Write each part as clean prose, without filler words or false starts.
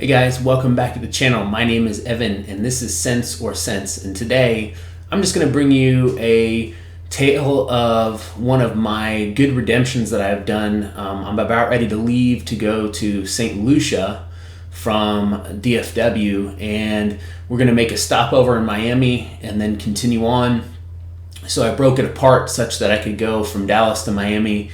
Hey guys, welcome back to the channel. My name is Evan and this is Sense or Sense, and today I'm just going to bring you a tale of one of my good redemptions that I've done. I'm about ready to leave to go to St. Lucia from DFW, and we're going to make a stopover in Miami and then continue on. So I broke it apart such that I could go from Dallas to Miami,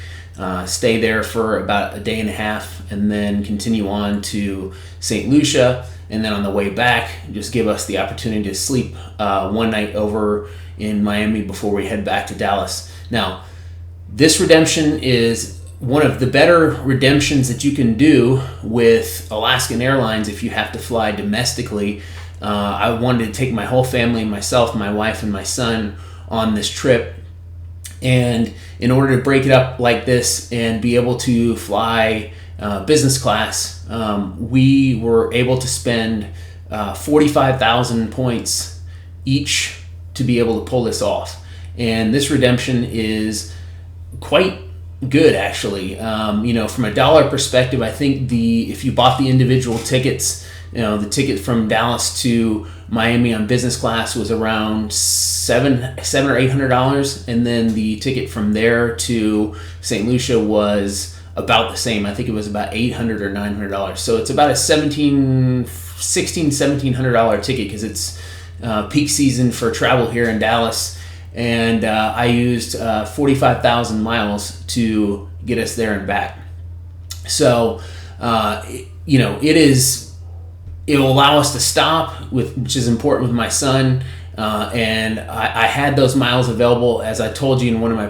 stay there for about a day and a half, and then continue on to St. Lucia. And then on the way back, just give us the opportunity to sleep one night over in Miami before we head back to Dallas. Now, this redemption is one of the better redemptions that you can do with Alaska Airlines if you have to fly domestically. I wanted to take my whole family, myself, my wife, and my son on this trip. And in order to break it up like this and be able to fly business class, we were able to spend 45,000 points each to be able to pull this off. And this redemption is quite good, actually. From a dollar perspective, I think if you bought the individual tickets, the ticket from Dallas to Miami on business class was around $700 or $800, and then the ticket from there to St. Lucia was about the same. I think it was about $800 or $900. So it's about a $1,700 ticket because it's peak season for travel here in Dallas, and I used 45,000 miles to get us there and back. So it will allow us to stop, which is important with my son. And I had those miles available, as I told you in one of my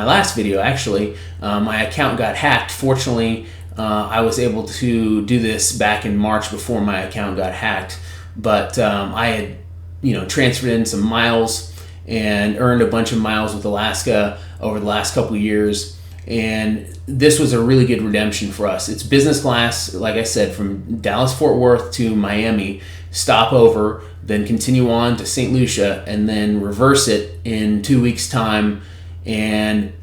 last video, actually. My account got hacked. Fortunately, I was able to do this back in March before my account got hacked. But I had, transferred in some miles and earned a bunch of miles with Alaska over the last couple of years. And this was a really good redemption for us. It's business class, like I said, from Dallas-Fort Worth to Miami, stop over, then continue on to St. Lucia, and then reverse it in 2 weeks' time, and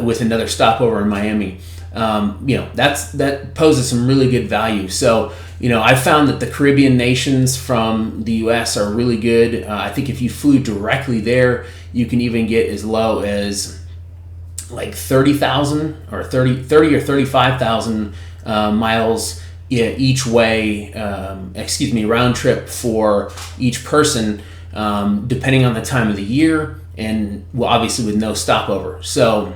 with another stopover in Miami. That poses some really good value. So, I found that the Caribbean nations from the U.S. are really good. I think if you flew directly there, you can even get as low as like 30,000 or 30 or 35,000 miles each way, round trip for each person, depending on the time of the year, and obviously with no stopover. So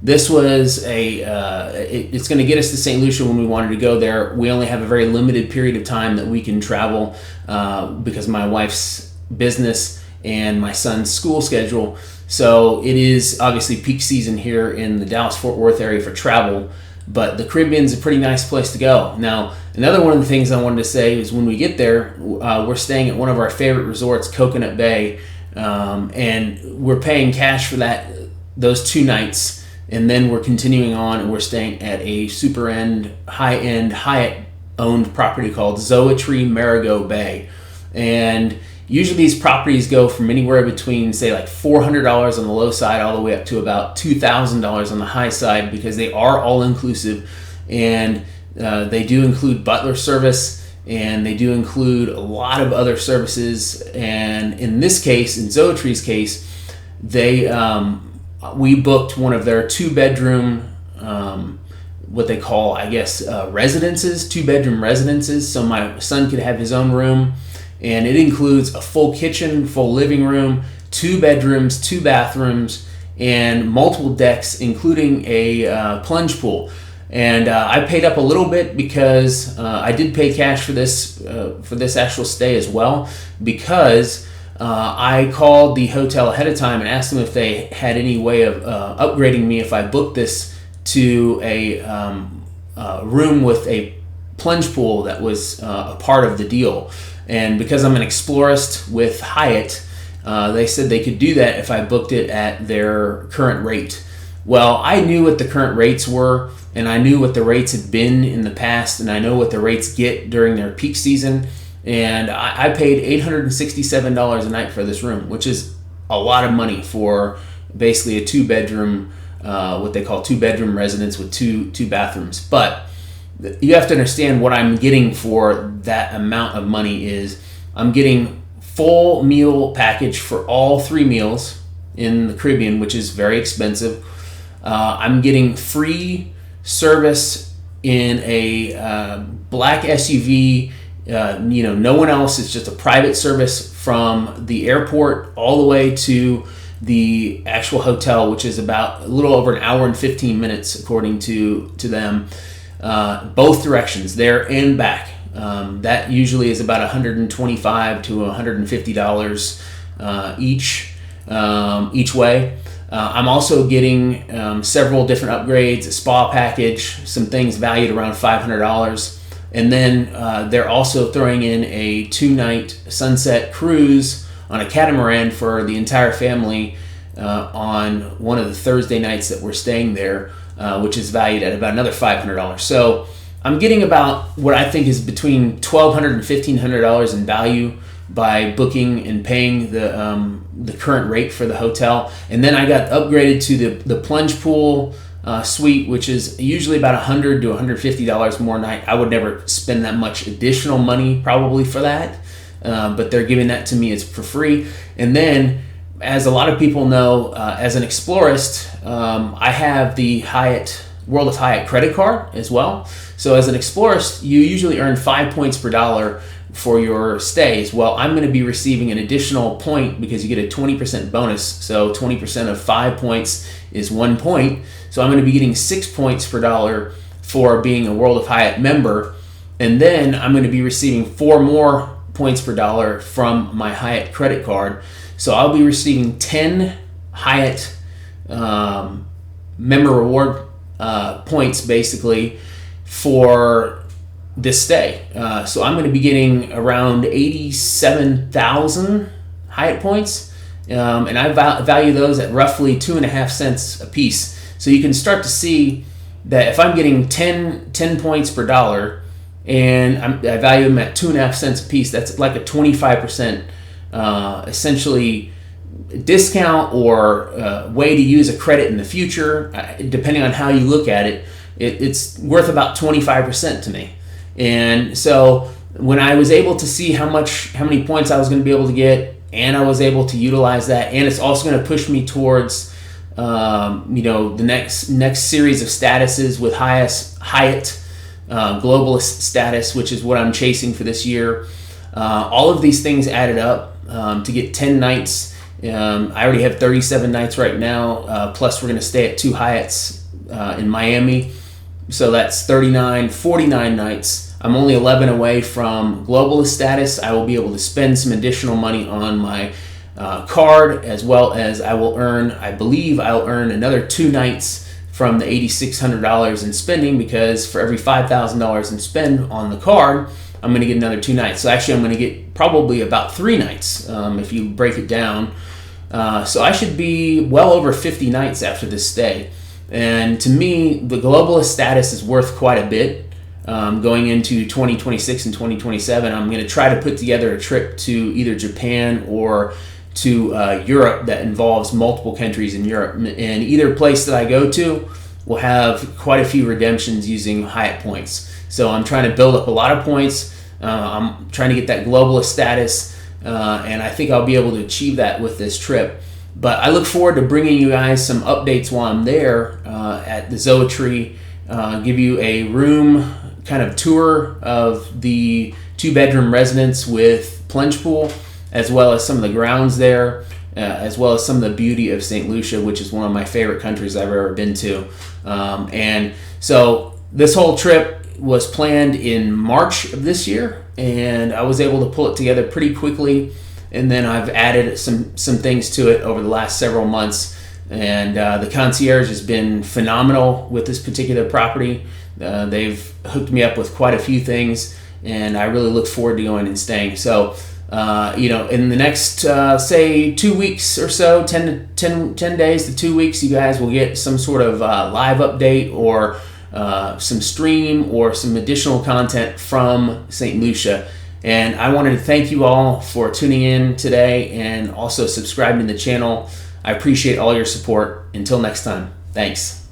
this was it's going to get us to St. Lucia when we wanted to go there. We only have a very limited period of time that we can travel because of my wife's business and my son's school schedule. So it is obviously peak season here in the Dallas-Fort Worth area for travel, but the Caribbean's a pretty nice place to go. Now, another one of the things I wanted to say is when we get there, we're staying at one of our favorite resorts, Coconut Bay, and we're paying cash for those 2 nights, and then we're continuing on and we're staying at a high-end Hyatt-owned property called Zoetry Marigot Bay. And usually these properties go from anywhere between, say, like $400 on the low side all the way up to about $2,000 on the high side, because they are all-inclusive, and they do include butler service, and they do include a lot of other services. And in this case, in Zoetry's case, we booked one of their 2-bedroom, what they call, residences, 2-bedroom residences, so my son could have his own room. And it includes a full kitchen, full living room, 2 bedrooms, 2 bathrooms, and multiple decks, including a plunge pool. And I paid up a little bit because I did pay cash for this actual stay as well, because I called the hotel ahead of time and asked them if they had any way of upgrading me if I booked this to a room with a plunge pool that was a part of the deal. And because I'm an explorist with Hyatt, they said they could do that if I booked it at their current rate. Well, I knew what the current rates were, and I knew what the rates had been in the past, and I know what the rates get during their peak season. And I paid $867 a night for this room, which is a lot of money for basically a 2-bedroom, what they call 2-bedroom residence with two bathrooms. But you have to understand what I'm getting for that amount of money is I'm getting full meal package for all 3 meals in the Caribbean, which is very expensive. I'm getting free service in a black SUV. No one else. It's just a private service from the airport all the way to the actual hotel, which is about a little over an hour and 15 minutes, according to them. Both directions, there and back. That usually is about $125 to $150 each way. I'm also getting several different upgrades, a spa package, some things valued around $500. And then they're also throwing in a 2-night sunset cruise on a catamaran for the entire family on one of the Thursday nights that we're staying there, which is valued at about another $500. So I'm getting about what I think is between $1,200 and $1,500 in value by booking and paying the current rate for the hotel. And then I got upgraded to the plunge pool suite, which is usually about $100 to $150 more a night. I would never spend that much additional money probably for that, but they're giving that to me as for free. And then, as a lot of people know, as an explorist, I have the Hyatt World of Hyatt credit card as well. So as an explorist, you usually earn 5 points per dollar for your stays. Well, I'm going to be receiving an additional point because you get a 20% bonus. So 20% of 5 points is 1 point. So I'm going to be getting 6 points per dollar for being a World of Hyatt member. And then I'm going to be receiving 4 more points per dollar from my Hyatt credit card. So I'll be receiving 10 Hyatt member reward points basically for this stay. So I'm going to be getting around 87,000 Hyatt points, and I value those at roughly 2.5 cents a piece. So you can start to see that if I'm getting 10 points per dollar and I value them at 2.5 cents a piece, that's like a 25% essentially discount or way to use a credit in the future. Depending on how you look at it, it's worth about 25% to me. And so when I was able to see how many points I was going to be able to get, and I was able to utilize that, and it's also going to push me towards the next series of statuses with Hyatt globalist status, which is what I'm chasing for this year. All of these things added up to get 10 nights. I already have 37 nights right now, plus we're going to stay at 2 Hyatts in Miami. So that's 49 nights. I'm only 11 away from globalist status. I will be able to spend some additional money on my card, as well as I believe I'll earn another 2 nights from the $8,600 in spending, because for every $5,000 in spend on the card, I'm going to get another 2 nights. So actually I'm going to get probably about 3 nights if you break it down. So I should be well over 50 nights after this stay. And to me, the globalist status is worth quite a bit. Going into 2026 and 2027, I'm going to try to put together a trip to either Japan or to Europe that involves multiple countries in Europe. And either place that I go to will have quite a few redemptions using Hyatt points. So I'm trying to build up a lot of points. I'm trying to get that globalist status, and I think I'll be able to achieve that with this trip. But I look forward to bringing you guys some updates while I'm there at the Zoetry, give you a room kind of tour of the 2-bedroom residence with plunge pool, as well as some of the grounds there, as well as some of the beauty of St. Lucia, which is one of my favorite countries I've ever been to. And so this whole trip was planned in March of this year, and I was able to pull it together pretty quickly. And then I've added some things to it over the last several months. And the concierge has been phenomenal with this particular property. They've hooked me up with quite a few things, and I really look forward to going and staying. So, in the next, say, 2 weeks or so, 10 days to 2 weeks, you guys will get some sort of live update or some stream or some additional content from St. Lucia. And I wanted to thank you all for tuning in today and also subscribing to the channel. I appreciate all your support. Until next time, thanks.